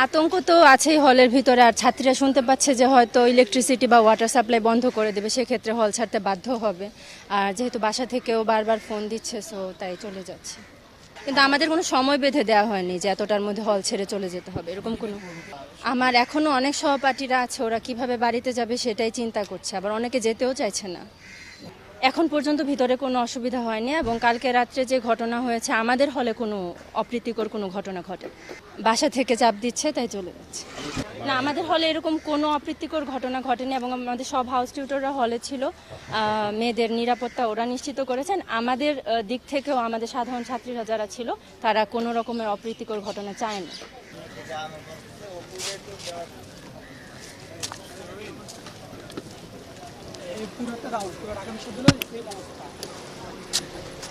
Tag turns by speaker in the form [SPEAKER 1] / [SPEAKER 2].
[SPEAKER 1] আতঙ্ক তো আছেই হলের ভিতরে, আর ছাত্রীরা শুনতে পাচ্ছে যে হয়তো ইলেকট্রিসিটি বা ওয়াটার সাপ্লাই বন্ধ করে দেবে, সেক্ষেত্রে হল ছাড়তে বাধ্য হবে। আর যেহেতু বাসা থেকেও বারবার ফোন দিচ্ছে, সো তাই চলে যাচ্ছে। কিন্তু আমাদের কোনো সময় বেঁধে দেওয়া হয়নি যে এতটার মধ্যে হল ছেড়ে চলে যেতে হবে, এরকম কোনো। আমার এখনো অনেক সহপাঠীরা আছে, ওরা কিভাবে বাড়িতে যাবে সেটাই চিন্তা করছে, আবার অনেকে যেতেও চাইছে না। এখন পর্যন্ত ভিতরে কোনো অসুবিধা হয়নি, এবং কালকে রাত্রে যে ঘটনা হয়েছে আমাদের হলে কোনো অপ্রীতিকর কোনো ঘটনা ঘটে। বাসা থেকে চাপ দিচ্ছে তাই চলে যাচ্ছে। না, আমাদের হলে এরকম কোনো অপ্রীতিকর ঘটনা ঘটেনি, এবং আমাদের সব হাউস টিউটররা হলে ছিল। মেয়েদের নিরাপত্তা ওরা নিশ্চিত করেছেন। আমাদের দিক থেকেও আমাদের সাধারণ ছাত্রীরা যারা ছিল তারা কোনো রকমের অপ্রীতিকর ঘটনা চায় না।
[SPEAKER 2] পুরো একটা রাউন্ড পুরো ঢাকা বিশ্ববিদ্যালয় সেম অবস্থা।